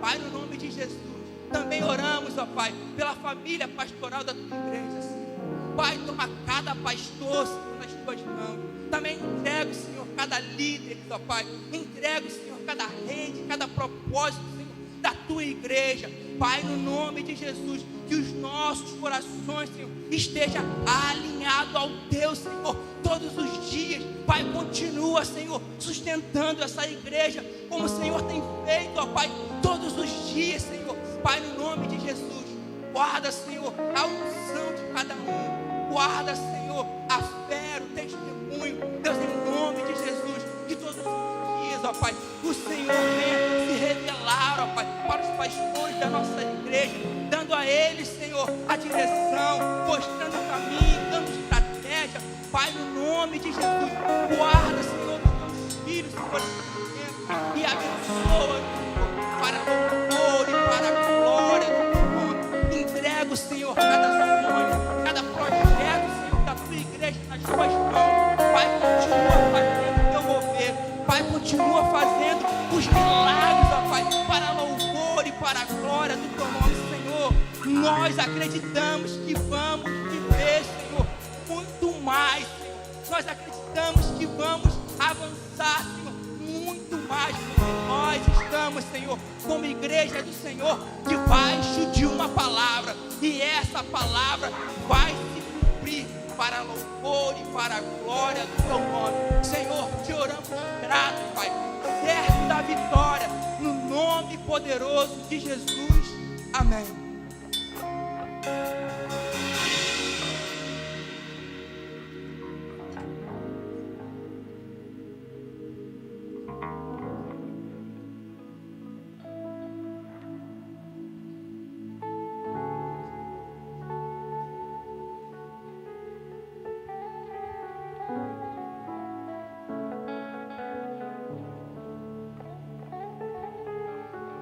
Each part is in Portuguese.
Pai, no nome de Jesus, também oramos, ó Pai, pela família pastoral da tua igreja, Senhor. Pai, toma cada pastor, Senhor, nas tuas mãos. Também entrego, Senhor, cada líder, ó Pai. Entrego, Senhor, cada rede, cada propósito, Senhor, da tua igreja. Pai, no nome de Jesus, que os nossos corações, Senhor, esteja alinhado ao teu, Senhor, todos os dias. Pai, continua, Senhor, sustentando essa igreja, como o Senhor tem feito, ó Pai, todos os dias, Senhor. Pai, no nome de Jesus, guarda, Senhor, a unção de cada um. Guarda, Senhor, a fé, o testemunho. Deus, em nome de Jesus, que todos os dias, ó Pai, o Senhor venha se revelar, ó Pai, para os pastores da nossa igreja, dando a eles, Senhor, a direção, mostrando o caminho, dando estratégia. Pai, no nome de Jesus, guarda, Senhor, os teus filhos, Senhor, e abençoa, Senhor, para louvor e para a glória do teu nome. Entrega, Senhor, cada sonho, cada projeto, Senhor, da tua igreja nas tuas mãos. Pai, continua fazendo o teu mover. Pai, continua fazendo os milagres, ó Pai, para louvor e para a glória do teu nome, Senhor. Nós acreditamos que vamos viver, Senhor, muito mais, Senhor. Nós acreditamos que vamos avançar, Senhor, muito mais, porque nós estamos, Senhor, como igreja do Senhor, debaixo de uma palavra, e essa palavra vai se cumprir para louvor e para a glória do teu nome. Senhor, te oramos grato, Pai, certo da vitória, no nome poderoso de Jesus. Amém.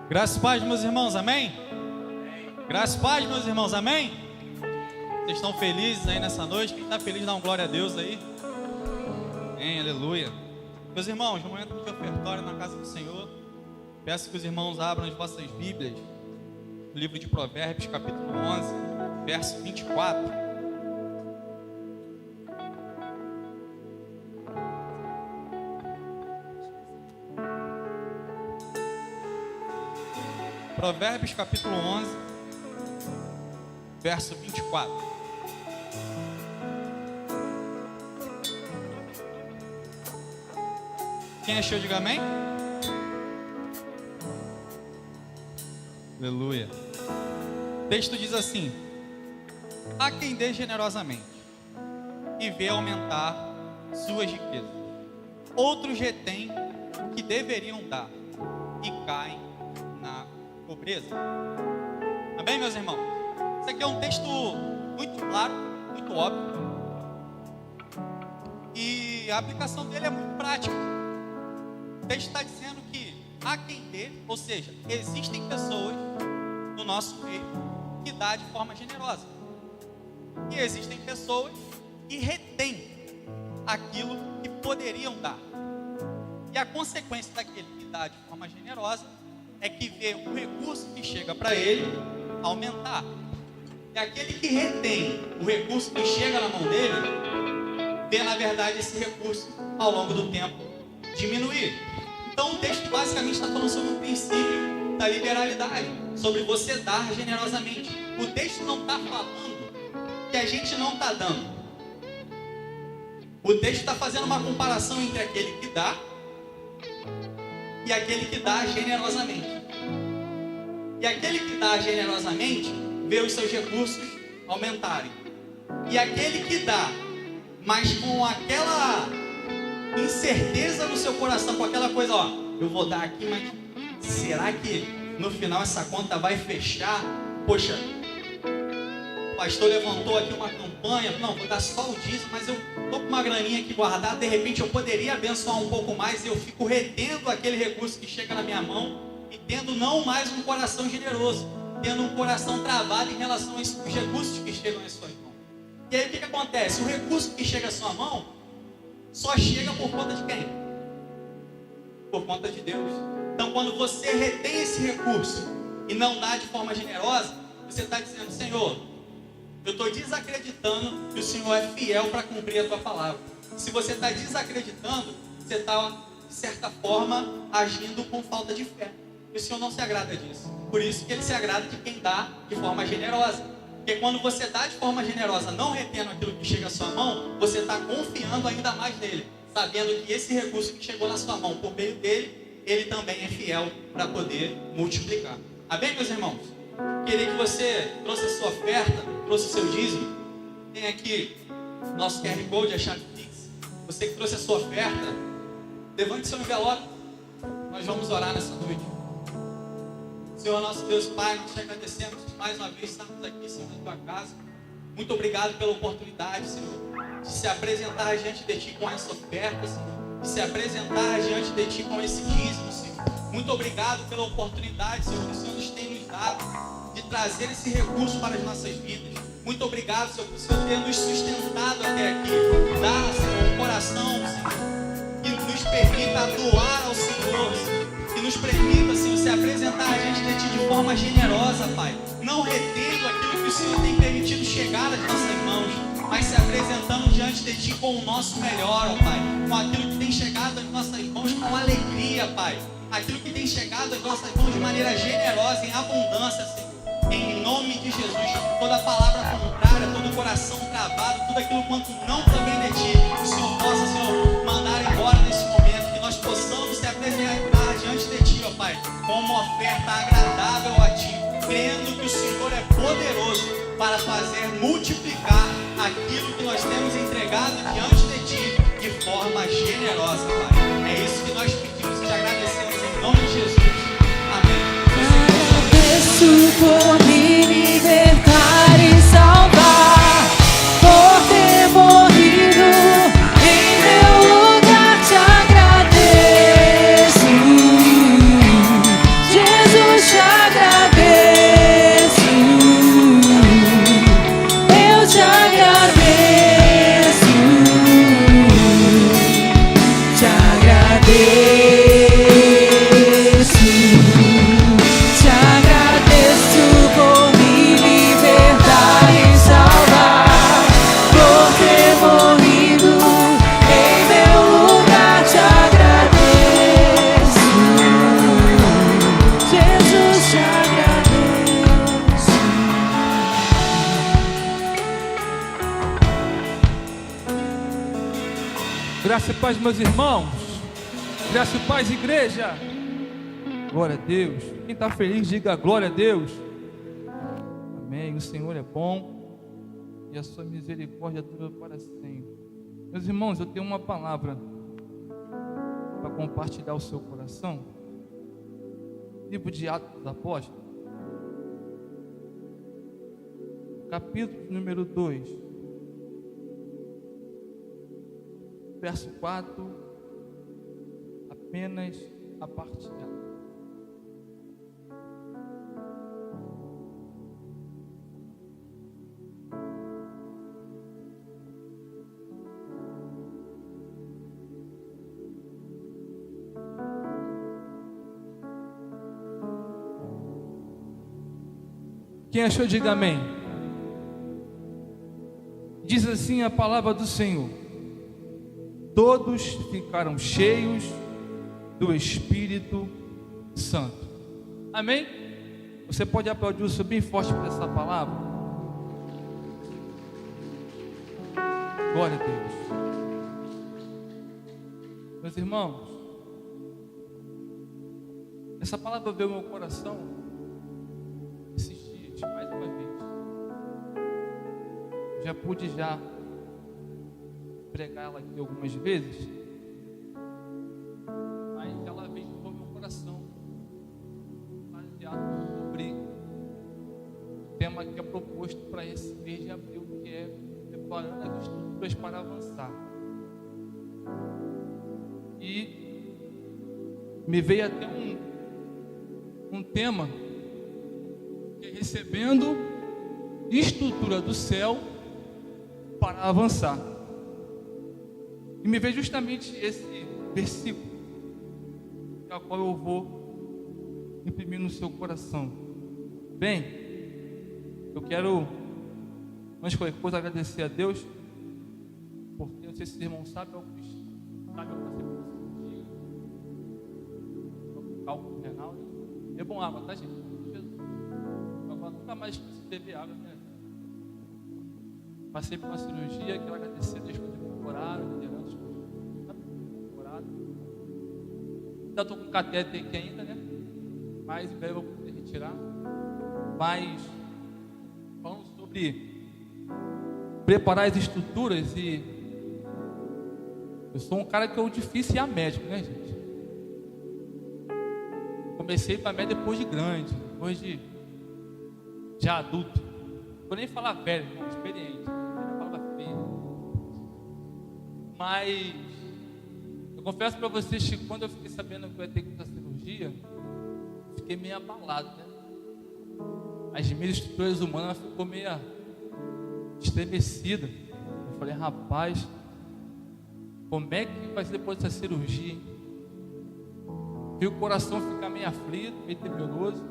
Graças e paz, meus irmãos, amém? Graças e paz, meus irmãos, amém? Vocês estão felizes aí nessa noite? Quem está feliz, dá um glória a Deus aí. Amém, aleluia. Meus irmãos, no momento de ofertório na casa do Senhor, peço que os irmãos abram as vossas Bíblias, no livro de Provérbios, capítulo 11, verso 24. Provérbios capítulo 11, verso 24. Quem achou, diga amém. Aleluia. O texto diz assim: há quem dê generosamente e vê aumentar suas riquezas. Outros retêm o que deveriam dar e caem na pobreza. Amém, meus irmãos? Isso aqui é um texto muito claro, muito óbvio, e a aplicação dele é muito prática. O texto está dizendo que há quem dê, ou seja, existem pessoas no nosso meio que dá de forma generosa, e existem pessoas que retêm aquilo que poderiam dar, e a consequência daquele que dá de forma generosa é que vê o recurso que chega para ele aumentar. E aquele que retém o recurso que chega na mão dele, vê na verdade esse recurso ao longo do tempo diminuir. Então o texto basicamente está falando sobre o princípio da liberalidade, sobre você dar generosamente. O texto não está falando que a gente não está dando. O texto está fazendo uma comparação entre aquele que dá e aquele que dá generosamente. E aquele que dá generosamente vê os seus recursos aumentarem. E aquele que dá, mas com aquela incerteza no seu coração, com aquela coisa, ó, eu vou dar aqui, mas será que no final essa conta vai fechar? Poxa, o pastor levantou aqui uma campanha, não, vou dar só o dízimo, mas eu estou com uma graninha aqui guardada, de repente eu poderia abençoar um pouco mais, e eu fico retendo aquele recurso que chega na minha mão, e tendo não mais um coração generoso, tendo um coração travado em relação aos recursos que chegam às suas mãos. E aí o que acontece? O recurso que chega à sua mão só chega por conta de quem? Por conta de Deus. Então, quando você retém esse recurso e não dá de forma generosa, você está dizendo: Senhor, eu estou desacreditando que o Senhor é fiel para cumprir a tua palavra. Se você está desacreditando, você está, de certa forma, agindo com falta de fé. E o Senhor não se agrada disso. Por isso que Ele se agrada de quem dá de forma generosa. Porque quando você dá de forma generosa, não retendo aquilo que chega à sua mão, você está confiando ainda mais nele, sabendo que esse recurso que chegou na sua mão, por meio dele, ele também é fiel para poder multiplicar. Amém, meus irmãos? Queria que você trouxe a sua oferta, trouxe o seu dízimo. Tem aqui nosso QR Code, a chave Pix. Você que trouxe a sua oferta, levante seu envelope. Nós vamos orar nessa noite. Senhor, nosso Deus Pai, nós te agradecemos mais uma vez estarmos aqui, Senhor, na tua casa. Muito obrigado pela oportunidade, Senhor, de se apresentar diante de Ti com essa oferta, Senhor, de se apresentar diante de Ti com esse dízimo, Senhor. Muito obrigado pela oportunidade, Senhor, que o Senhor nos tem nos dado de trazer esse recurso para as nossas vidas. Muito obrigado, Senhor, por o Senhor ter nos sustentado até aqui. Dá, Senhor, um coração, Senhor, que nos permita doar ao Senhor, Senhor. Que nos permita, Senhor, se apresentar diante de Ti de forma generosa, Pai. Não retendo aquilo que o Senhor tem permitido chegar às nossas mãos, mas se apresentando diante de Ti com o nosso melhor, ó Pai. Com aquilo que tem chegado às nossas mãos com alegria, Pai. Aquilo que tem chegado às nossas mãos de maneira generosa, em abundância, Senhor. Em nome de Jesus, toda palavra contrária, todo coração travado, tudo aquilo quanto não provém de Ti, o Senhor possa, Senhor, mandar embora nesse momento, que nós possamos se apresentar diante de Ti, ó Pai, com uma oferta agradável a Ti, crendo que o Senhor é poderoso para fazer multiplicar aquilo que nós temos entregado diante de Ti de forma generosa, Pai. É isso que nós pedimos e te agradecemos em nome de Jesus. Amém. Agradeço por me libertar e salvar, por ter morrido em meu lugar. Te agradeço, Jesus, te agradeço, eu te agradeço, te agradeço. Graça e paz, meus irmãos. Graça e paz, igreja. Glória a Deus. Quem está feliz, diga glória a Deus. Amém. O Senhor é bom e a sua misericórdia dura para sempre. Meus irmãos, eu tenho uma palavra para compartilhar ao seu coração. Livro de Atos dos Apóstolos, capítulo número 2. Verso 4, apenas a parte A. Quem achou, diga amém. Diz assim a palavra do Senhor: todos ficaram cheios do Espírito Santo. Amém? Você pode aplaudir o Senhor bem forte por essa palavra? Glória a Deus. Meus irmãos, essa palavra veio ao meu coração esses dias, mais uma vez. Já pude pregar ela aqui algumas vezes, mas ela veio no meu coração, baseado sobre o tema que é proposto para esse mês de abril, que é preparando as estruturas para avançar. E me veio até um tema que é recebendo estrutura do céu para avançar. E me veio justamente esse versículo, ao qual eu vou imprimir no seu coração. Bem, eu quero, antes de qualquer coisa, agradecer a Deus, porque eu não sei se os irmãos sabem, sabe o que você precisa, cálculo renal, né? Bebam água, tá, gente? Jesus. Agora nunca mais preciso beber água, né? Passei por uma cirurgia, quero agradecer a Deus por ter procurado, liderança, procurado. Ainda estou com catéter aqui ainda, né? Mas em breve eu vou poder retirar. Mas falando sobre preparar as estruturas, e eu sou um cara que é difícil ir a médico, né, gente? Comecei para médico depois de grande, depois de adulto. Não vou nem falar velho, experiente. Mas eu confesso para vocês que quando eu fiquei sabendo que eu ia ter que fazer cirurgia, fiquei meio abalado, né? As minhas estruturas humanas ficou meio estremecida. Eu falei, rapaz, como é que vai ser depois dessa cirurgia, hein? Vi o coração ficar meio aflito, meio temeroso.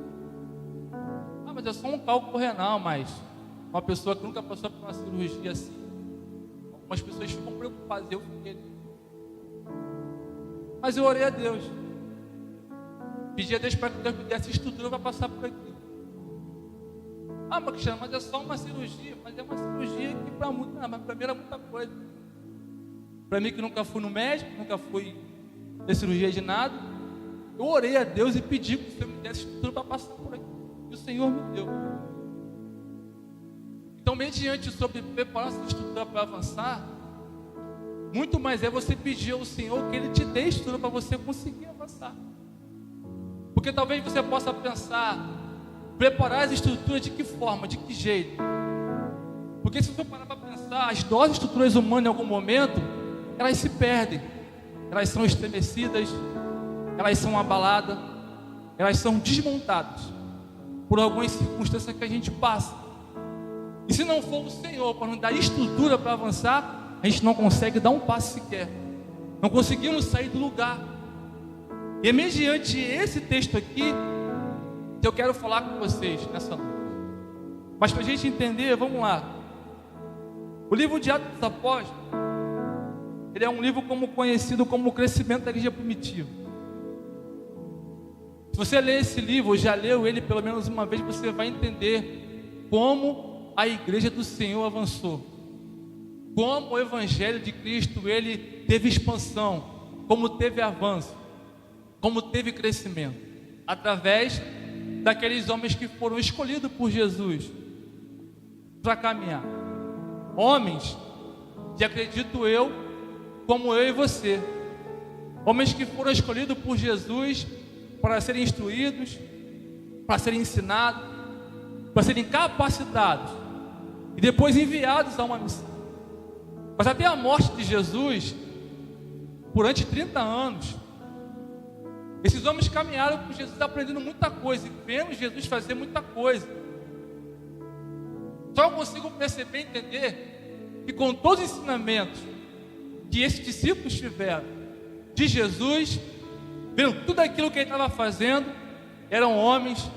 Ah, mas é só um cálculo renal, mas uma pessoa que nunca passou por uma cirurgia assim, algumas pessoas ficam preocupadas, eu fiquei. Mas eu orei a Deus, pedi a Deus para que Deus me desse estrutura para passar por aqui. Ah, mas Cristiano, mas é só uma cirurgia. Mas é uma cirurgia que para muitos, mas para mim era muita coisa. Para mim que nunca fui no médico, nunca fui ter cirurgia de nada, eu orei a Deus e pedi que o Senhor me desse estrutura para passar por aqui. E o Senhor me deu. Então, mediante sobre preparar essa estrutura para avançar, muito mais é você pedir ao Senhor que Ele te dê estrutura para você conseguir avançar. Porque talvez você possa pensar, preparar as estruturas de que forma, de que jeito? Porque se você parar para pensar, as nossas estruturas humanas em algum momento, elas se perdem, elas são estremecidas, elas são abaladas, elas são desmontadas por algumas circunstâncias que a gente passa. E se não for o Senhor para nos dar estrutura para avançar, a gente não consegue dar um passo sequer, não conseguimos sair do lugar. E é mediante esse texto aqui que eu quero falar com vocês nessa noite. Mas para a gente entender, vamos lá. O livro de Atos dos Apóstolos, ele é um livro conhecido como o crescimento da igreja primitiva. Se você ler esse livro, ou já leu ele pelo menos uma vez, você vai entender como a igreja do Senhor avançou, como o evangelho de Cristo ele teve expansão, como teve avanço, como teve crescimento, através daqueles homens que foram escolhidos por Jesus para caminhar. Homens que, acredito eu, como eu e você, homens que foram escolhidos por Jesus para serem instruídos, para serem ensinados, para serem capacitados e depois enviados a uma missão. Mas até a morte de Jesus, durante 30 anos, esses homens caminharam com Jesus, aprendendo muita coisa e vendo Jesus fazer muita coisa. Só eu consigo perceber e entender que com todos os ensinamentos que esses discípulos tiveram de Jesus, vendo tudo aquilo que ele estava fazendo, eram homens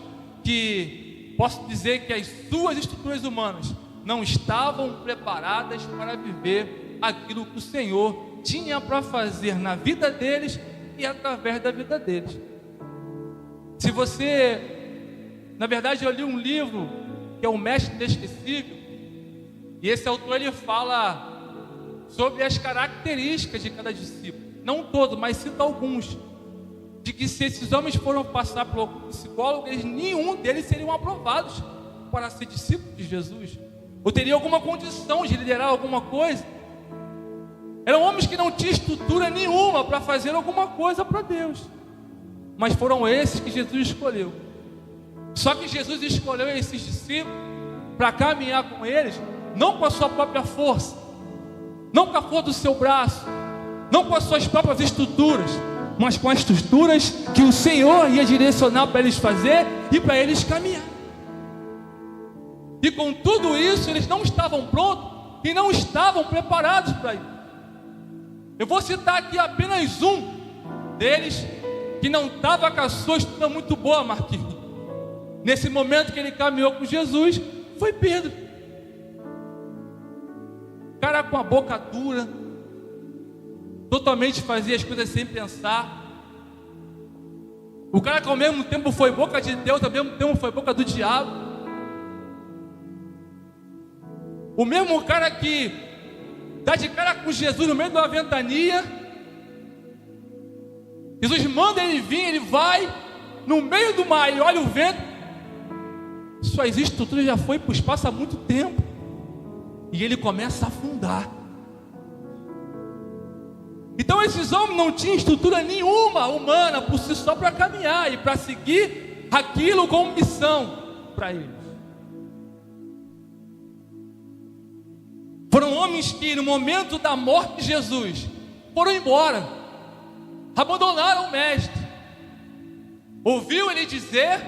que, posso dizer que as suas estruturas humanas não estavam preparadas para viver aquilo que o Senhor tinha para fazer na vida deles e através da vida deles. Se você, na verdade, eu li um livro que é o Mestre Inesquecível, e esse autor ele fala sobre as características de cada discípulo, não todos, mas cita alguns, de que se esses homens foram passar por algum psicólogo, nenhum deles seriam aprovados para ser discípulos de Jesus, ou teria alguma condição de liderar alguma coisa. Eram homens que não tinham estrutura nenhuma para fazer alguma coisa para Deus, mas foram esses que Jesus escolheu. Só que Jesus escolheu esses discípulos para caminhar com eles, não com a sua própria força, não com a força do seu braço, não com as suas próprias estruturas, mas com as estruturas que o Senhor ia direcionar para eles fazer e para eles caminhar. E com tudo isso, eles não estavam prontos e não estavam preparados para isso. Eu vou citar aqui apenas um deles, que não estava com a sua estrutura muito boa, Marquinhos, nesse momento que ele caminhou com Jesus, foi Pedro. Cara com a boca dura, totalmente fazia as coisas sem pensar. O cara que ao mesmo tempo foi boca de Deus, ao mesmo tempo foi boca do diabo. O mesmo cara que dá de cara com Jesus no meio de uma ventania. Jesus manda ele vir, ele vai no meio do mar e olha o vento. Suas estruturas já foi para o espaço há muito tempo. E ele começa a afundar. Então esses homens não tinham estrutura nenhuma humana por si só para caminhar e para seguir aquilo como missão para eles. Foram homens que no momento da morte de Jesus foram embora, abandonaram o mestre. Ouviu ele dizer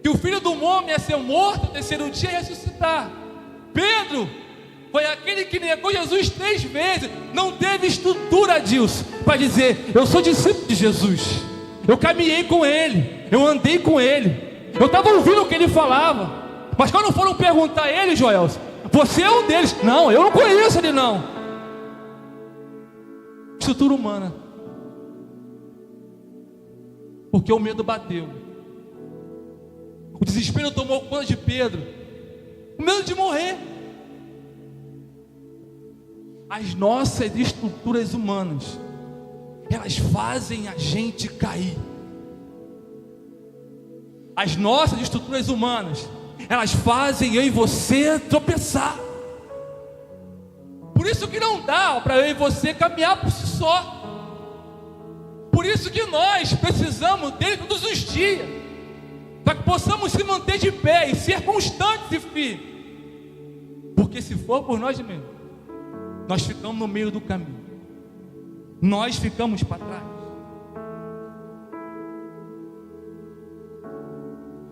que o filho do homem ia ser morto, no terceiro dia ia ressuscitar. Pedro foi aquele que negou Jesus 3 vezes. Não teve estrutura, Dilson, para dizer: eu sou discípulo de Jesus, eu caminhei com ele, eu andei com ele, eu estava ouvindo o que ele falava. Mas quando foram perguntar a ele, Joel, você é um deles? Não, eu não conheço ele não. Estrutura humana. Porque o medo bateu, o desespero tomou conta de Pedro, o medo de morrer. As nossas estruturas humanas, elas fazem a gente cair. As nossas estruturas humanas, elas fazem eu e você tropeçar. Por isso que não dá para eu e você caminhar por si só. Por isso que nós precisamos dele todos os dias, para que possamos se manter de pé e ser constantes e firmes. Porque se for por nós mesmos, nós ficamos no meio do caminho, nós ficamos para trás.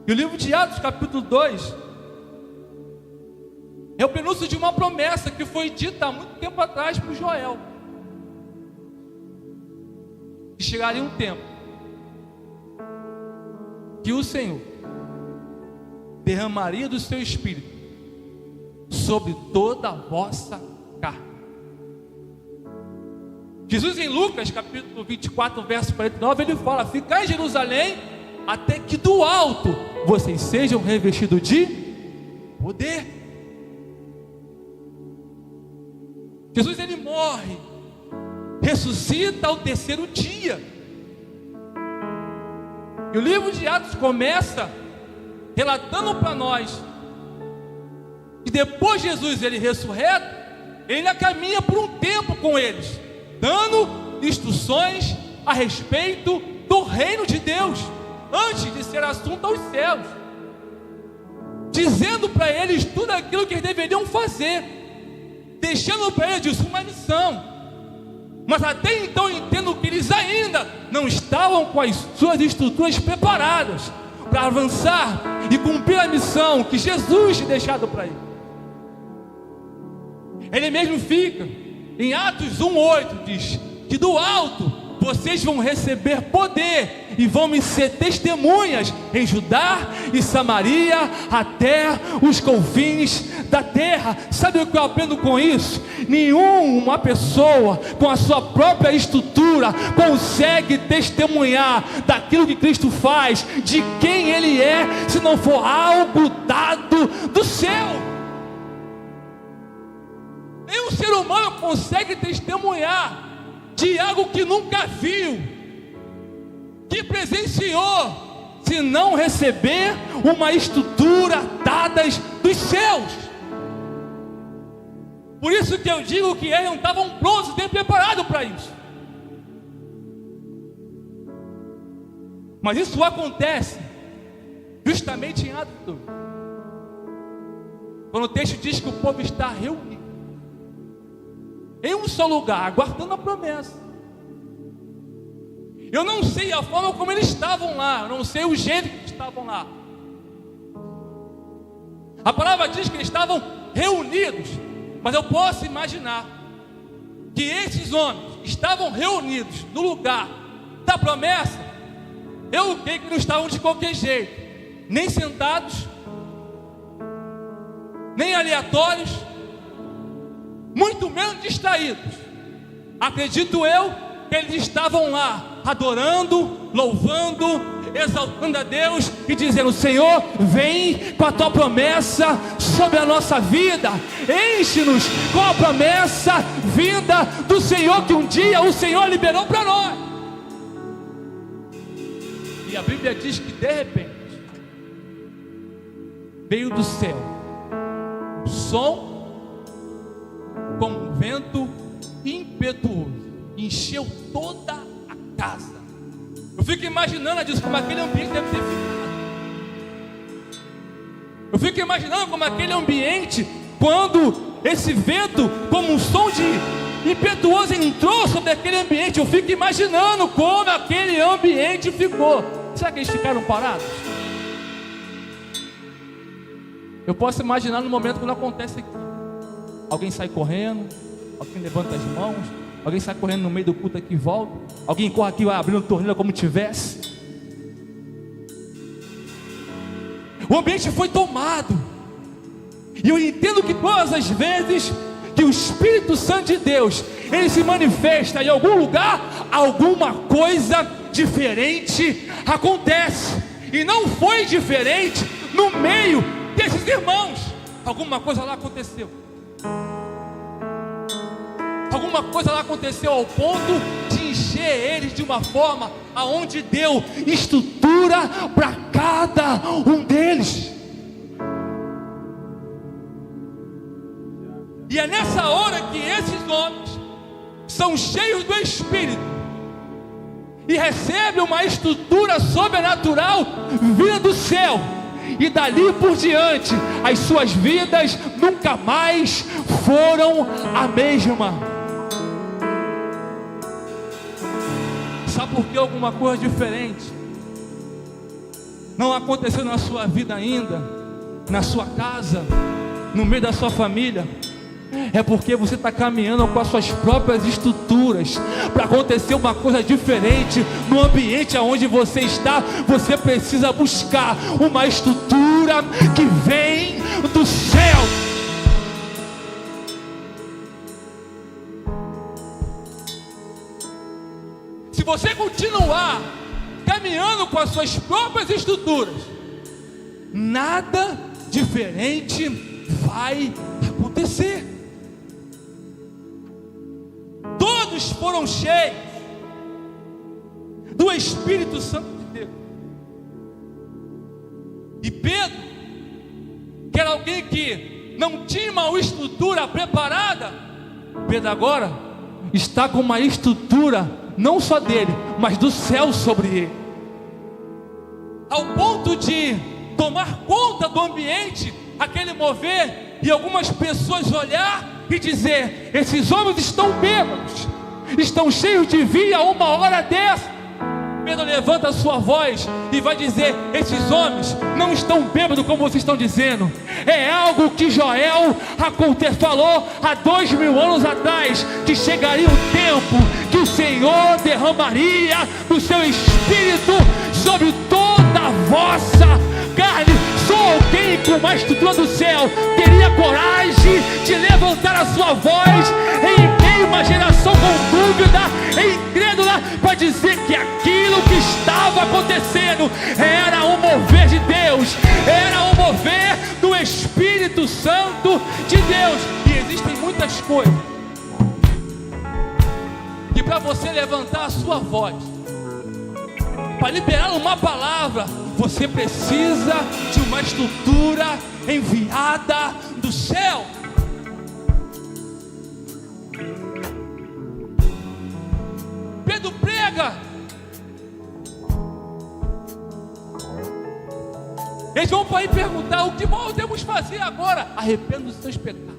E o livro de Atos, capítulo 2, é o prenúncio de uma promessa que foi dita há muito tempo atrás para o Joel, que chegaria um tempo que o Senhor derramaria do seu Espírito sobre toda a vossa carne. Jesus em Lucas capítulo 24 verso 49, ele fala: ficai em Jerusalém até que do alto vocês sejam revestidos de poder. Jesus ele morre, ressuscita ao terceiro dia. E o livro de Atos começa relatando para nós que depois de Jesus ele ressurreto, ele ainda caminha por um tempo com eles, dando instruções a respeito do reino de Deus, antes de ser assunto aos céus, dizendo para eles tudo aquilo que eles deveriam fazer, deixando para eles uma missão. Mas até então eu entendo que eles ainda não estavam com as suas estruturas preparadas para avançar e cumprir a missão que Jesus tinha deixado para eles. Ele mesmo fica em Atos 1:8, diz que do alto vocês vão receber poder e vão me ser testemunhas em Judá e Samaria até os confins da terra. Sabe o que eu aprendo com isso? Nenhuma pessoa com a sua própria estrutura consegue testemunhar daquilo que Cristo faz, de quem Ele é, se não for algo dado do céu. Nenhum ser humano consegue testemunhar de algo que nunca viu, que presenciou, se não receber uma estrutura dada dos céus. Por isso que eu digo que eles não estavam prontos nem preparados para isso. Mas isso acontece justamente em Atos 2, quando o texto diz que o povo está reunido em um só lugar, aguardando a promessa. Eu não sei a forma como eles estavam lá, eu não sei o jeito que eles estavam lá. A palavra diz que eles estavam reunidos, mas eu posso imaginar que esses homens estavam reunidos no lugar da promessa, eu creio que não estavam de qualquer jeito, nem sentados, nem aleatórios, muito menos distraídos. Acredito eu que eles estavam lá, adorando, louvando, exaltando a Deus e dizendo: Senhor, vem com a tua promessa sobre a nossa vida, enche-nos com a promessa vinda do Senhor, que um dia o Senhor liberou para nós. E a Bíblia diz que de repente veio do céu um som como um vento impetuoso, encheu toda a casa. Eu fico imaginando disso, como aquele ambiente deve ter ficado. Eu fico imaginando como aquele ambiente, quando esse vento, como um som de impetuoso, entrou sobre aquele ambiente. Eu fico imaginando como aquele ambiente ficou. Será que eles ficaram parados? Eu posso imaginar no momento quando acontece aqui. Alguém sai correndo, alguém levanta as mãos, alguém sai correndo no meio do culto aqui e volta, alguém corre aqui abrindo a torneira como tivesse. O ambiente foi tomado. E eu entendo que todas as vezes que o Espírito Santo de Deus, ele se manifesta em algum lugar, alguma coisa diferente acontece. E não foi diferente no meio desses irmãos. Alguma coisa lá aconteceu. Alguma coisa lá aconteceu ao ponto de encher eles de uma forma aonde deu estrutura para cada um deles. E é nessa hora que esses homens são cheios do Espírito e recebem uma estrutura sobrenatural vinda do céu. E dali por diante, as suas vidas nunca mais foram a mesma. Sabe por que alguma coisa diferente não aconteceu na sua vida ainda, na sua casa, no meio da sua família? É porque você está caminhando com as suas próprias estruturas. Para acontecer uma coisa diferente no ambiente onde você está, você precisa buscar uma estrutura que vem do céu. Se você continuar caminhando com as suas próprias estruturas, nada diferente vai acontecer. Todos foram cheios do Espírito Santo de Deus. E Pedro, que era alguém que não tinha uma estrutura preparada, Pedro agora está com uma estrutura não só dele, mas do céu sobre ele, ao ponto de tomar conta do ambiente, aquele mover, e algumas pessoas olhar e dizer: esses homens estão bêbados, estão cheios de vinho a uma hora dessa. Pedro levanta a sua voz e vai dizer: esses homens não estão bêbados como vocês estão dizendo. É algo que Joel falou há 2000 anos atrás, que chegaria um tempo que o Senhor derramaria do seu Espírito sobre toda a vossa carne. Só alguém com uma estrutura do céu teria coragem de levantar a sua voz em meio a uma geração com dúvida e incrédula, para dizer que aquilo que estava acontecendo era o mover de Deus, era o mover do Espírito Santo de Deus. E existem muitas coisas que, para você levantar a sua voz, para liberar uma palavra, você precisa de uma estrutura enviada do céu. Pedro prega. Eles vão para aí perguntar: o que podemos fazer agora? Arrependa dos seus pecados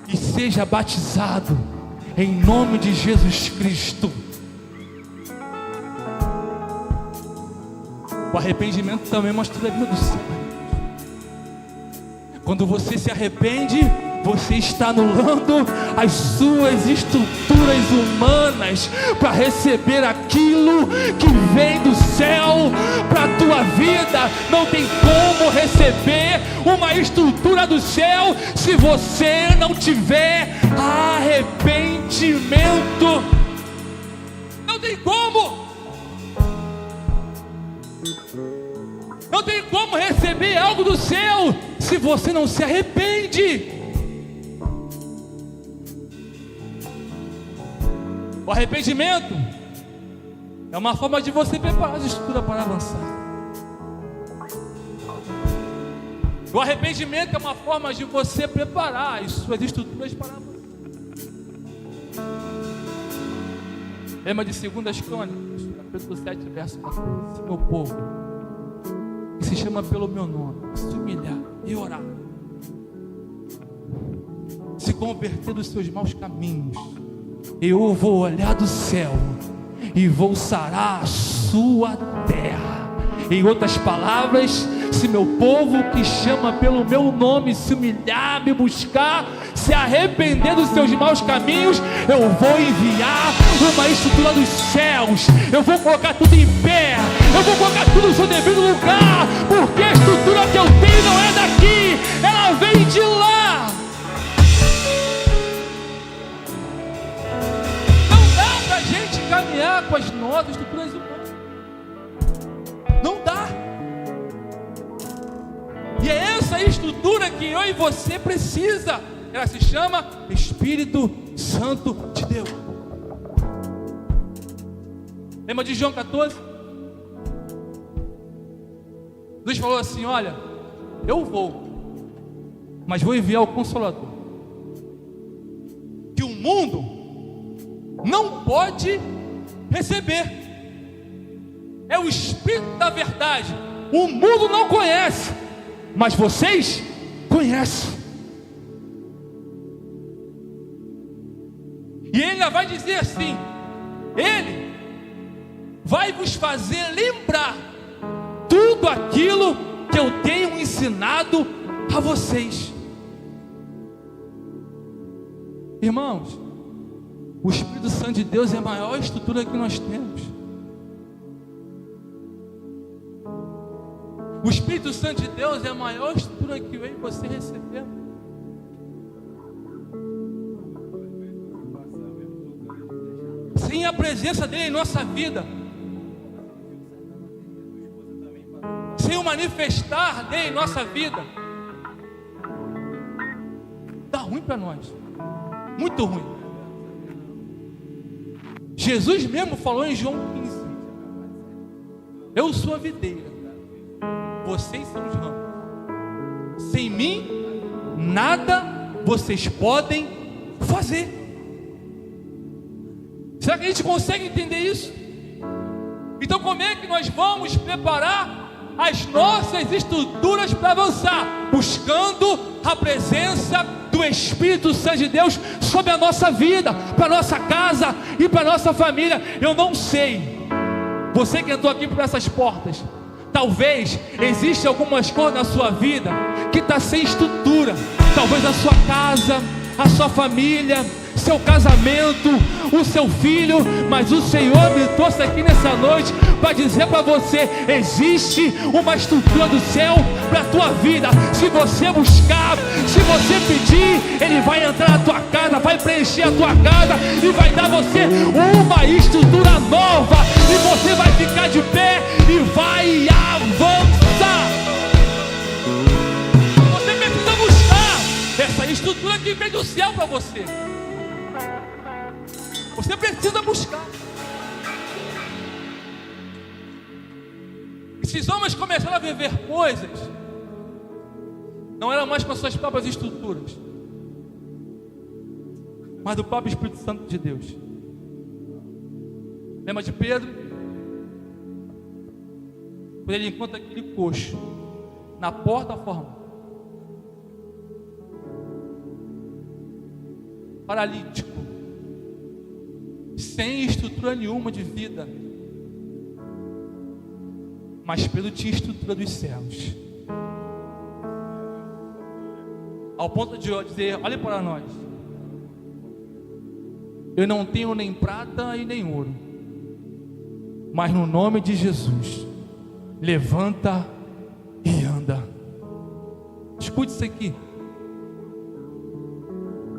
e seja batizado em nome de Jesus Cristo. O arrependimento também mostra a vida do céu. Quando você se arrepende, você está anulando as suas estruturas humanas para receber aquilo que vem do céu para a tua vida. Não tem como receber uma estrutura do céu se você não tiver arrependimento. Não tem como. Não tem como receber algo do céu se você não se arrepende. O arrependimento é uma forma de você preparar a estrutura para avançar. O arrependimento é uma forma de você preparar as suas estruturas para avançar. Lembra de 2 Crônicas, capítulo 7, verso 14. Meu povo, que se chama pelo meu nome, se humilhar e orar, se converter dos seus maus caminhos, eu vou olhar do céu e vou sarar a sua terra. Em outras palavras, se meu povo que chama pelo meu nome se humilhar, me buscar, se arrepender dos seus maus caminhos, eu vou enviar uma estrutura dos céus. Eu vou colocar tudo em pé, eu vou colocar tudo no seu devido lugar, porque a estrutura que eu tenho não é daqui, ela vem de lá. Não dá pra gente caminhar com as nossas estruturas humanas. Não dá. E é essa estrutura que eu e você precisa. Ela se chama Espírito Santo de Deus. Lembra de João 14? Deus falou assim: olha, eu vou, mas vou enviar o Consolador, que o mundo não pode receber. É o Espírito da verdade. O mundo não conhece, mas vocês conhecem. E ele vai dizer assim: ele vai vos fazer lembrar tudo aquilo que eu tenho ensinado a vocês. Irmãos, o Espírito Santo de Deus é a maior estrutura que nós temos. O Espírito Santo de Deus é a maior estrutura que eu e você recebemos. Sem a presença dele em nossa vida, sem o manifestar dele em nossa vida, dá ruim para nós, muito ruim. Jesus mesmo falou em João 15: eu sou a videira, vocês são os ramos. Sem mim, nada vocês podem fazer. Será que a gente consegue entender isso? Então como é que nós vamos preparar as nossas estruturas para avançar? Buscando a presença do Espírito Santo de Deus sobre a nossa vida, para a nossa casa e para a nossa família. Eu não sei, você que entrou aqui por essas portas, talvez exista algumas coisas na sua vida que está sem estrutura. Talvez a sua casa, a sua família, seu casamento, o seu filho. Mas o Senhor me trouxe aqui nessa noite para dizer para você: existe uma estrutura do céu para a tua vida. Se você buscar, se você pedir, Ele vai entrar na tua casa, vai preencher a tua casa e vai dar você uma estrutura nova. E você vai ficar de pé e vai avançar. Você precisa buscar essa estrutura que vem do céu para você. Você precisa buscar. Esses homens começaram a viver coisas, não eram mais com as suas próprias estruturas, mas do próprio Espírito Santo de Deus. Lembra de Pedro? Quando ele encontra aquele coxo na porta formal, paralítico, sem estrutura nenhuma de vida, mas Pedro tinha estrutura dos céus. ao ponto de dizer: olhe para nós, eu não tenho nem prata e nem ouro, mas no nome de Jesus, levanta e anda. Escute isso aqui.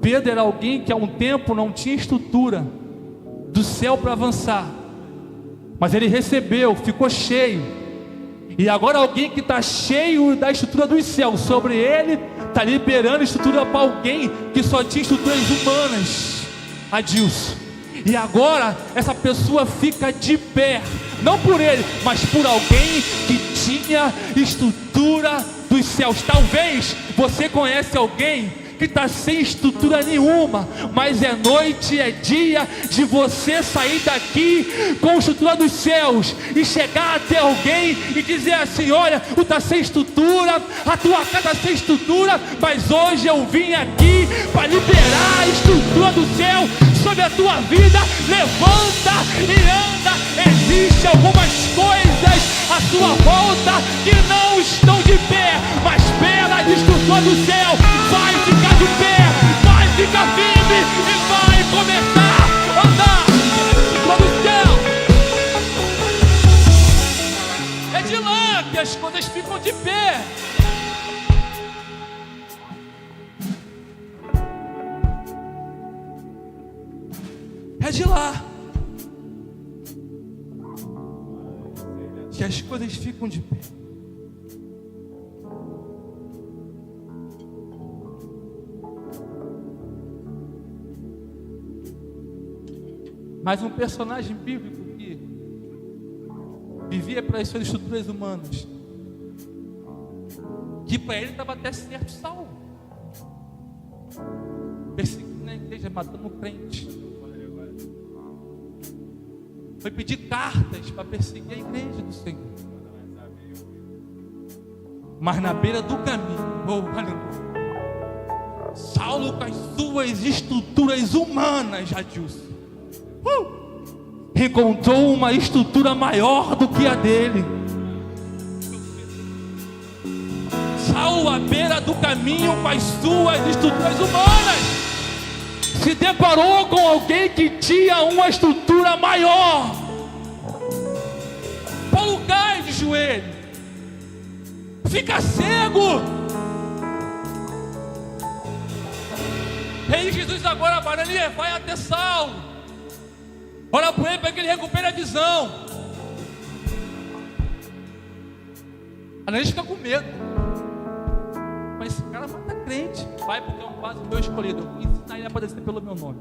Pedro era alguém que há um tempo não tinha estrutura do céu para avançar, mas ele recebeu, ficou cheio. E agora alguém que está cheio da estrutura dos céus sobre ele, está liberando estrutura para alguém que só tinha estruturas humanas. Adilson. E agora essa pessoa fica de pé, não por ele, mas por alguém que tinha estrutura dos céus. Talvez você conhece alguém que está sem estrutura nenhuma, mas é noite, é dia de você sair daqui com a estrutura dos céus e chegar até alguém e dizer assim: olha, tu está sem estrutura, a tua casa está sem estrutura, mas hoje eu vim aqui para liberar a estrutura do céu sobre a tua vida. Levanta e anda. Existem algumas coisas à sua volta que não estão de pé, mas pela estrutura do céu vai ficar de pé, vai ficar firme e vai começar a andar sobre o céu. É de lá que as coisas ficam de pé. É de lá que as coisas ficam de pé. Mas um personagem bíblico que vivia pelas suas estruturas humanas, que para ele estava até certo, Saulo, perseguindo na igreja, matando crente, foi pedir cartas para perseguir a igreja do Senhor. Mas na beira do caminho, Saulo, com as suas estruturas humanas, Adilson, encontrou uma estrutura maior do que a dele. Saulo, à beira do caminho, com as suas estruturas humanas, se deparou com alguém que tinha uma estrutura maior. Paulo cai de joelho, fica cego. Rei Jesus agora vai até Saulo, ora por ele para que ele recupere a visão. Ananias fica com medo, mas esse cara mata crente. Vai, porque é um vaso meu escolhido, eu vou ensinar ele a padecer pelo meu nome.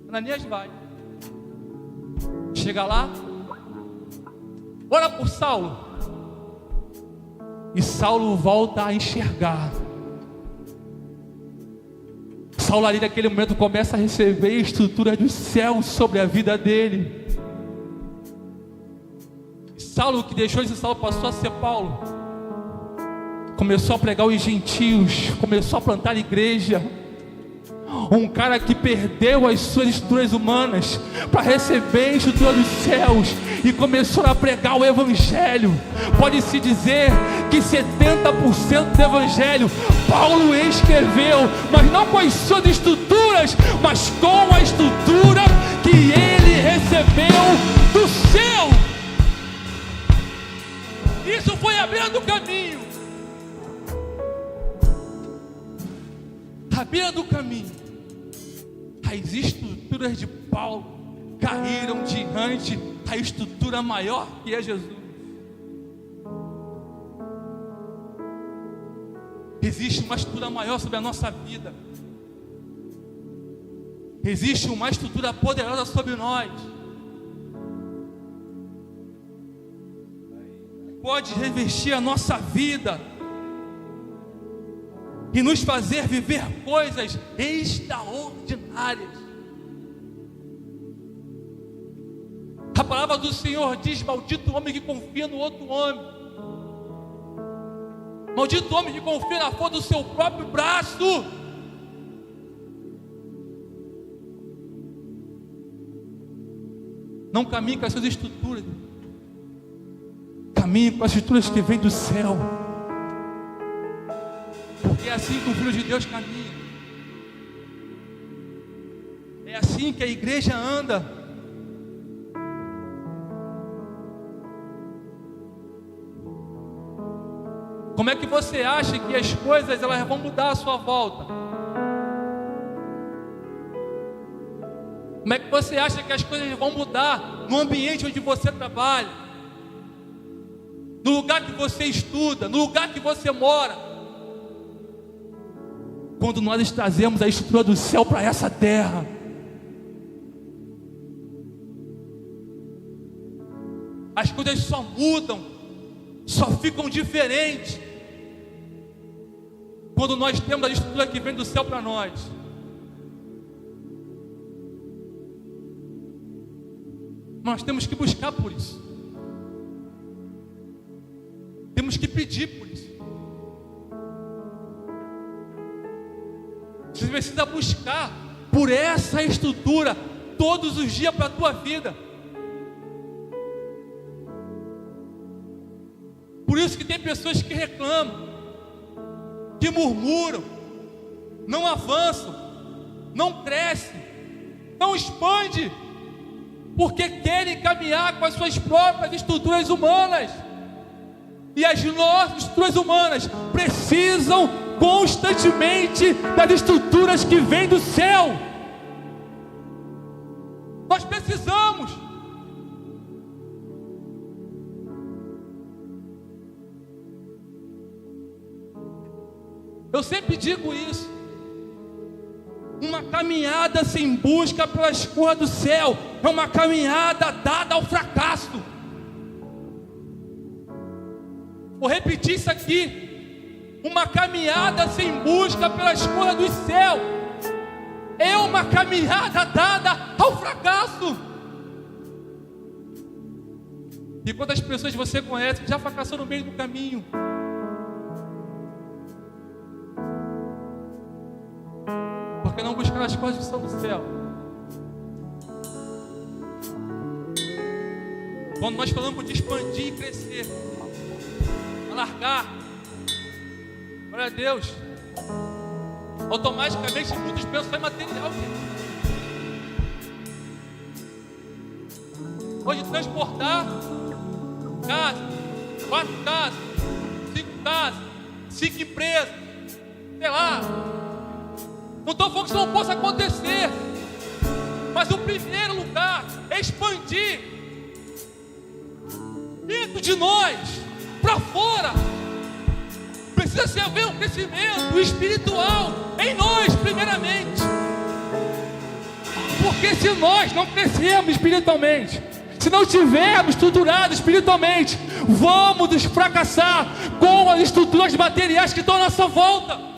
Ananias vai, chega lá, ora por Saulo, e Saulo volta a enxergar. Saulo ali naquele momento começa a receber estruturas dos céus sobre a vida dele. E Saulo, que deixou de ser Saulo, passou a ser Paulo. Começou a pregar os gentios, começou a plantar igreja. Um cara que perdeu as suas estruturas humanas para receber a estrutura dos céus e começou a pregar o evangelho. Pode-se dizer que 70% do evangelho Paulo escreveu, mas não com as suas estruturas, mas com a estrutura que ele recebeu do céu. Isso foi abrindo o caminho. À beira do caminho, as estruturas de Paulo caíram diante da estrutura maior que é Jesus. Existe uma estrutura maior sobre a nossa vida. Existe uma estrutura poderosa sobre nós. Pode revestir a nossa vida e nos fazer viver coisas extraordinárias. A palavra do Senhor diz: maldito o homem que confia no outro homem, maldito o homem que confia na força do seu próprio braço. Não caminhe com as suas estruturas, caminhe com as estruturas que vêm do céu. assim que o Filho de Deus caminha. É assim que a igreja anda. Como é que você acha que as coisas elas vão mudar à sua volta? Como é que você acha que as coisas vão mudar no ambiente onde você trabalha? No lugar que você estuda, no lugar que você mora? Quando nós trazemos a estrutura do céu para essa terra. As coisas só mudam, só ficam diferentes quando nós temos a estrutura que vem do céu para nós. Nós temos que buscar por isso. Temos que pedir por isso. Você precisa buscar por essa estrutura todos os dias para a tua vida. Por isso que tem pessoas que reclamam, que murmuram, não avançam, não crescem, não expandem, porque querem caminhar com as suas próprias estruturas humanas. E as nossas estruturas humanas precisam constantemente das estruturas que vêm do céu. Nós precisamos. Eu sempre digo isso. Uma caminhada sem busca pelas coisas do céu é uma caminhada dada ao fracasso. Vou repetir isso aqui. Uma caminhada sem busca pelas coisas do céu é uma caminhada dada ao fracasso. E quantas pessoas você conhece que já fracassou no meio do caminho? Porque não buscar as coisas que são do céu. Quando nós falamos de expandir e crescer, alargar, glória a Deus, automaticamente muitos pensam em material, gente. Hoje transportar casa, 4 casas, 5 casas, 5 empresas, sei lá. Não estou falando que isso não possa acontecer, mas o primeiro lugar é expandir dentro de nós, para fora. Precisa se haver um crescimento espiritual em nós, primeiramente. Porque se nós não crescermos espiritualmente, se não estivermos estruturados espiritualmente, vamos nos fracassar com as estruturas materiais que estão à nossa volta.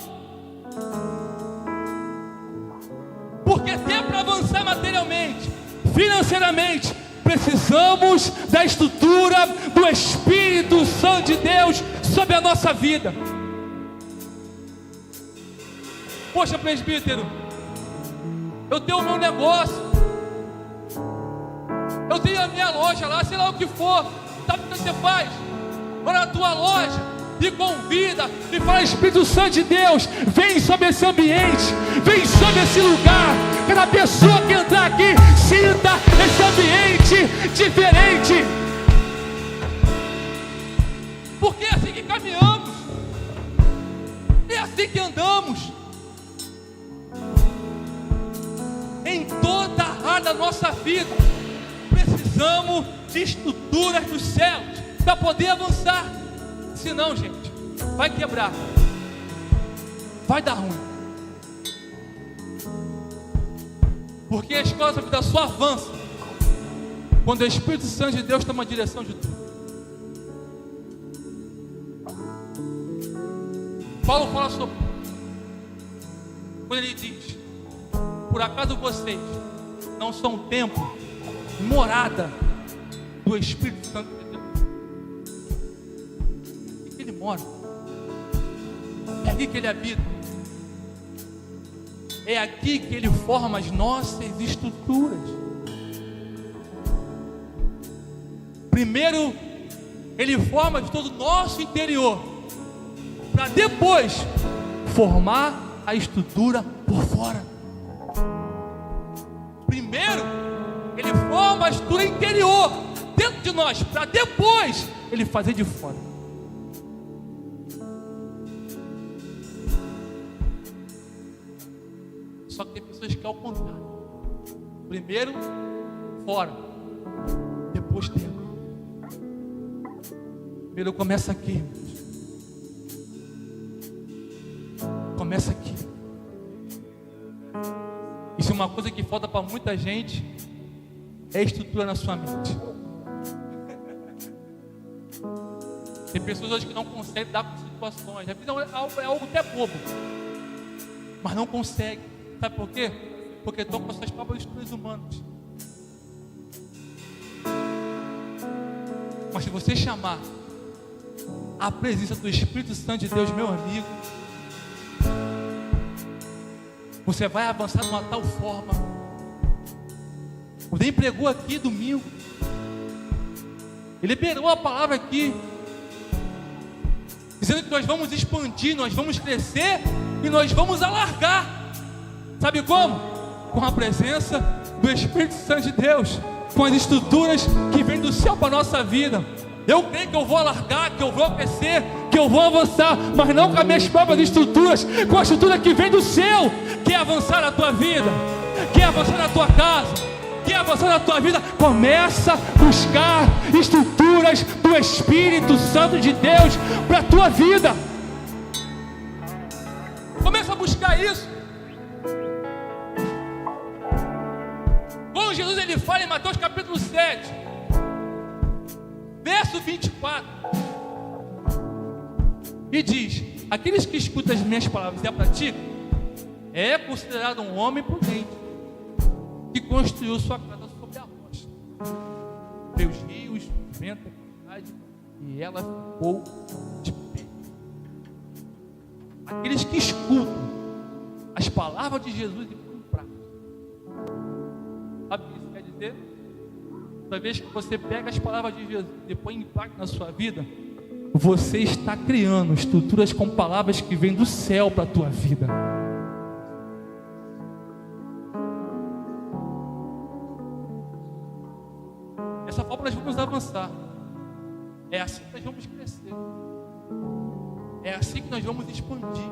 Porque até para avançar materialmente, financeiramente, precisamos da estrutura do Espírito Santo de Deus sobre a nossa vida. Poxa, presbítero, eu tenho o meu negócio, eu tenho a minha loja lá, sei lá o que for. Sabe o que você faz? Vai na tua loja e convida e fala: Espírito Santo de Deus, vem sobre esse ambiente, vem sobre esse lugar. Cada pessoa que entrar aqui sinta esse ambiente diferente. Porque é assim que caminhamos, é assim que andamos. Em toda a área da nossa vida precisamos de estruturas dos céus para poder avançar. Senão, gente, vai quebrar, vai dar ruim. Porque a escola da vida só avança quando o Espírito Santo de Deus toma a direção de tudo. Paulo fala sobre, quando ele diz: por acaso vocês não são um templo, morada do Espírito Santo de Deus? É aqui que ele mora, é aqui que ele habita, é aqui que ele forma as nossas estruturas. Primeiro ele forma de todo o nosso interior, para depois formar a estrutura por fora. Primeiro, ele forma a estrutura interior dentro de nós, para depois ele fazer de fora. Só que tem pessoas que é ao contrário. Primeiro fora, depois dentro. Primeiro começa aqui, irmãos. Começa aqui. Isso é uma coisa que falta para muita gente, é estrutura na sua mente. Tem pessoas hoje que não conseguem lidar com situações. É algo até bobo, mas não consegue. Sabe por quê? Porque estão com as suas próprias estruturas humanas. Mas se você chamar a presença do Espírito Santo de Deus, meu amigo, você vai avançar de uma tal forma. O Nem pregou aqui domingo. Ele liberou a palavra aqui, dizendo que nós vamos expandir, nós vamos crescer e nós vamos alargar. Sabe como? Com a presença do Espírito Santo de Deus, com as estruturas que vêm do céu para a nossa vida. Eu creio que eu vou alargar, que eu vou crescer, que eu vou avançar, mas não com as minhas próprias estruturas, com a estrutura que vem do céu. Quer avançar na tua vida? Quer avançar na tua casa? Quer avançar na tua vida? Começa a buscar estruturas do Espírito Santo de Deus para a tua vida. Começa a buscar isso. Quando Jesus ele fala em Mateus capítulo 7, verso 24, e diz: aqueles que escutam as minhas palavras e a praticam, é considerado um homem prudente, que construiu sua casa sobre a rocha. Veio os rios, o vento, a tempestade, e ela ficou de pé. Aqueles que escutam as palavras de Jesus e põem em prática. Sabe o que isso quer dizer? Toda vez que você pega as palavras de Jesus e põe em prática na sua vida, você está criando estruturas com palavras que vêm do céu para a tua vida. Dessa forma nós vamos avançar. É assim que nós vamos crescer. É assim que nós vamos expandir.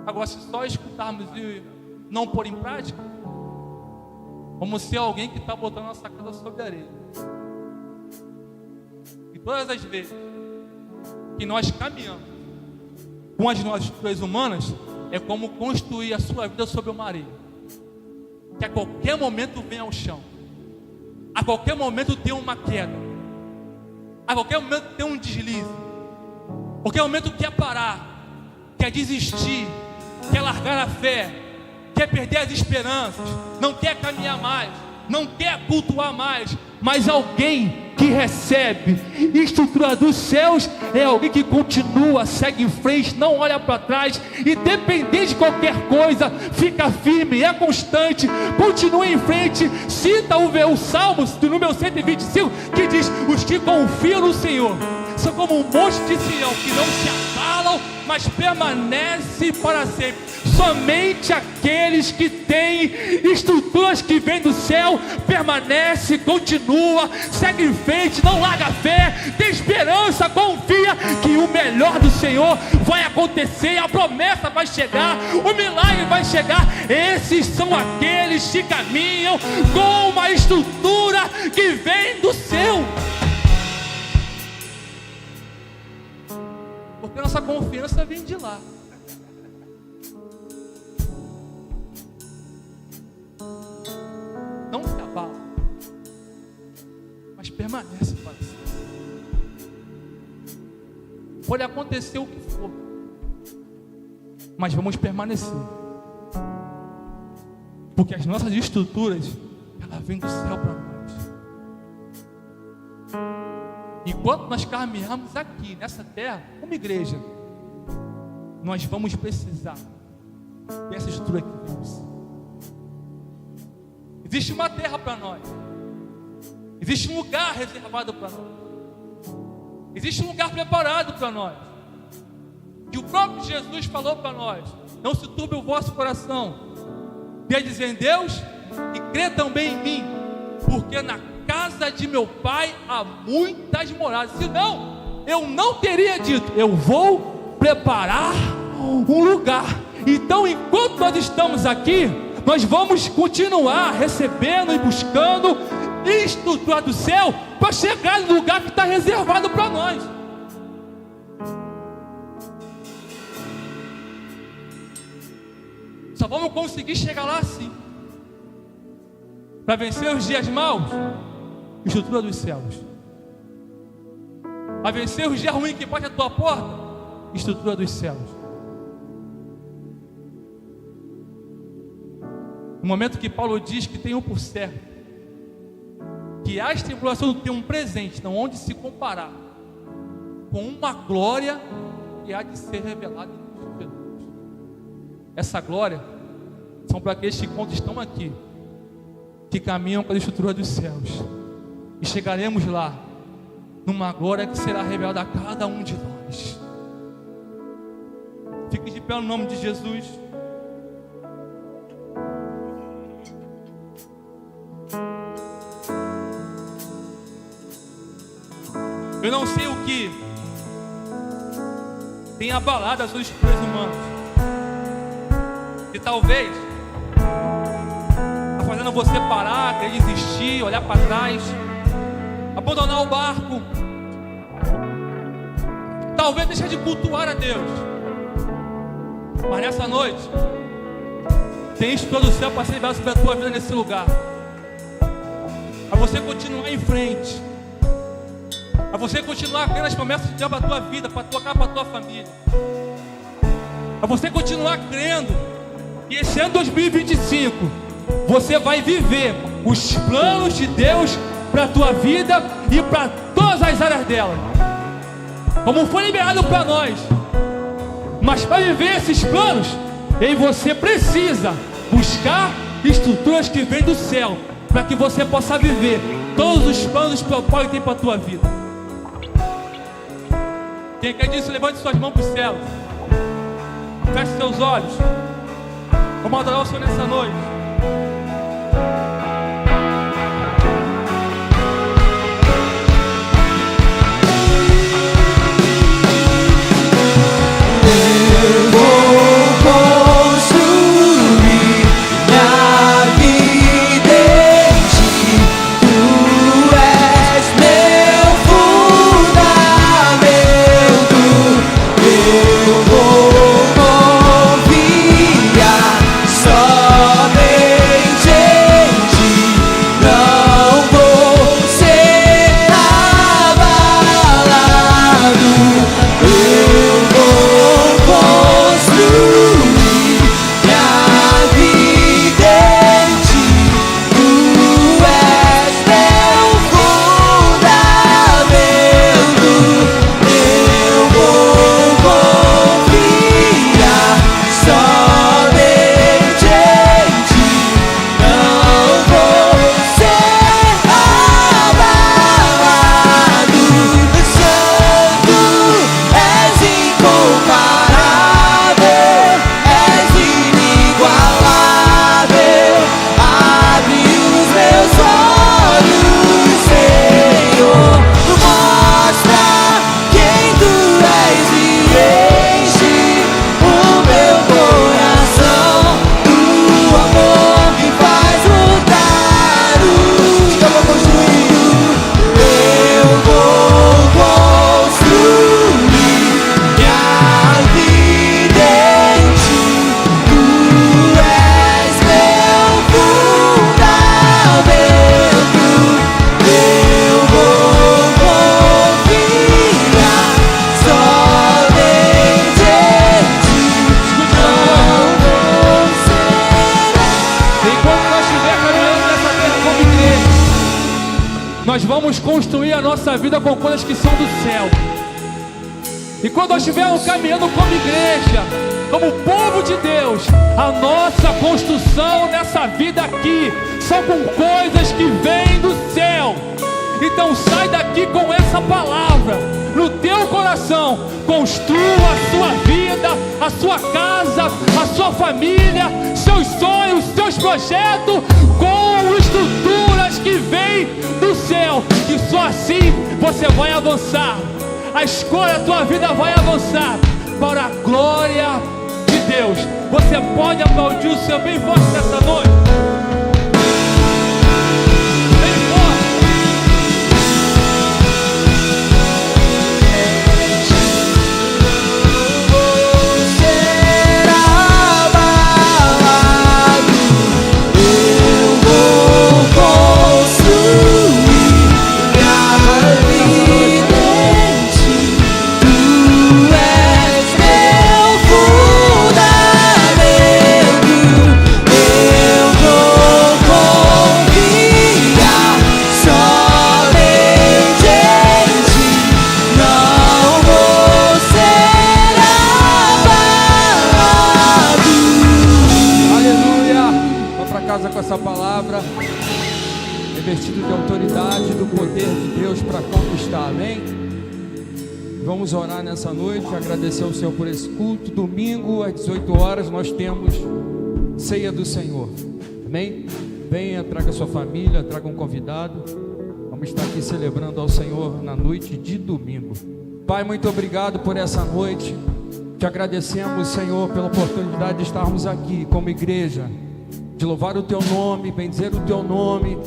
Agora, se só escutarmos e não pôr em prática, vamos ser alguém que está botando a nossa casa sobre a areia. E todas as vezes que nós caminhamos com as nossas estruturas humanas, é como construir a sua vida sobre uma areia, que a qualquer momento vem ao chão, a qualquer momento tem uma queda, a qualquer momento tem um deslize, a qualquer momento quer parar, quer desistir, quer largar a fé, quer perder as esperanças, não quer caminhar mais, não quer cultuar mais. Mas alguém que recebe estrutura dos céus é alguém que continua, segue em frente, não olha para trás, independente de qualquer coisa, fica firme, é constante, continua em frente. Cita o Salmos do número 125, que diz: os que confiam no Senhor são como um monte de Sião, que não se abalam, mas permanece para sempre. Somente aqueles que têm estruturas que vêm do céu permanece, continua, segue em frente, não larga a fé, tem esperança, confia que o melhor do Senhor vai acontecer, a promessa vai chegar, o milagre vai chegar. Esses são aqueles que caminham com uma estrutura que vem do céu. Porque nossa confiança vem de lá. Não se abala, mas permanece para sempre. Pode acontecer o que for, mas vamos permanecer, porque as nossas estruturas, ela vem do céu para nós. Enquanto nós caminhamos aqui nessa terra como igreja, nós vamos precisar dessa estrutura que vem do céu. Existe uma terra para nós, existe um lugar reservado para nós, existe um lugar preparado para nós, que o próprio Jesus falou para nós: não se turbe o vosso coração, credes em Deus e crê também em mim, porque na casa de meu pai há muitas moradas. Senão eu não teria dito: eu vou preparar um lugar. Então, enquanto nós estamos aqui, nós vamos continuar recebendo e buscando estrutura do céu para chegar no lugar que está reservado para nós. Só vamos conseguir chegar lá assim, para vencer os dias maus, estrutura dos céus. Para vencer os dias ruins que bate a tua porta, estrutura dos céus. No momento que Paulo diz que tem um por certo, que as tribulações não tem um presente, não onde se comparar com uma glória que há de ser revelada em Cristo Jesus. Essa glória são para aqueles que quando estão aqui, que caminham para a estrutura dos céus, e chegaremos lá numa glória que será revelada a cada um de nós. Fique de pé no nome de Jesus. Eu não sei o que tem abalado as suas estruturas humanas, e talvez está fazendo você parar, querer desistir, olhar para trás, abandonar o barco, talvez deixar de cultuar a Deus. Mas nessa noite tem estrutura do céu para ser liberado sobre a tua vida nesse lugar, para você continuar em frente, para você continuar crendo nas promessas de Deus para a tua vida, para a tua casa, para a tua família, para você continuar crendo que esse ano 2025 você vai viver os planos de Deus para a tua vida e para todas as áreas dela, como foi liberado para nós. Mas para viver esses planos, eu e você precisa buscar estruturas que vêm do céu, para que você possa viver todos os planos e propósitos que tem para a tua vida. Quem quer disso, levante suas mãos para os céus, feche seus olhos. Vamos adorar o Senhor nessa noite. Eu vou construir minha vida em ti. Tu és meu fundamento. Eu vou confiar somente em ti. Não vou ser abalado. Eu vou construir minha vida em ti. Tu és meu fundamento. Eu vou confiar somente em ti. Não vou ser abalado. Santo, és incomparável, és inigualável. Abre os meus olhos, Senhor, mostra quem tu és e enche o meu coração. O amor me faz lutar. Eu vou construir. Eu vou construir minha vida em ti. Tu és meu fundamento. Eu vou confiar somente em ti. Não vou ser. Enquanto nós estivermos caminhando nessa terra como igreja, nós vamos construir a nossa vida com coisas que são do céu. E quando nós estivermos caminhando como igreja, como povo de Deus, a nossa construção nessa vida aqui são com coisas que vêm do céu. Então sai daqui com essa palavra no teu coração. coração. Construa a sua vida, a sua casa, a sua família, seus sonhos, seus projetos com estruturas que vêm do céu, que só assim você vai avançar. A escolha da tua vida vai avançar para a glória de Deus. Você pode aplaudir o Senhor bem forte nessa noite. Essa palavra revestido de autoridade do poder de Deus para conquistar, amém? Vamos orar nessa noite, agradecer ao Senhor por esse culto. Domingo às 18 horas nós temos ceia do Senhor, amém? Venha, traga sua família, traga um convidado. Vamos estar aqui celebrando ao Senhor na noite de domingo. Pai, muito obrigado por essa noite. Te agradecemos, Senhor, pela oportunidade de estarmos aqui como igreja, de louvar o Teu nome, bendizer o Teu nome,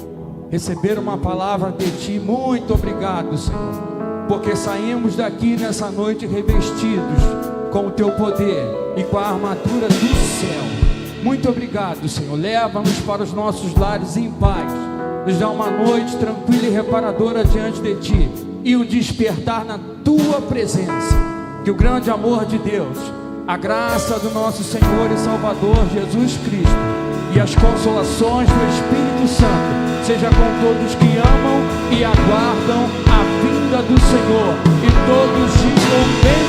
receber uma palavra de Ti. Muito obrigado, Senhor, porque saímos daqui nessa noite revestidos com o Teu poder e com a armadura do céu. Muito obrigado, Senhor. Leva-nos para os nossos lares em paz, nos dá uma noite tranquila e reparadora diante de Ti e um despertar na Tua presença. Que o grande amor de Deus, a graça do nosso Senhor e Salvador Jesus Cristo e as consolações do Espírito Santo seja com todos que amam e aguardam a vinda do Senhor. E todos digam bem.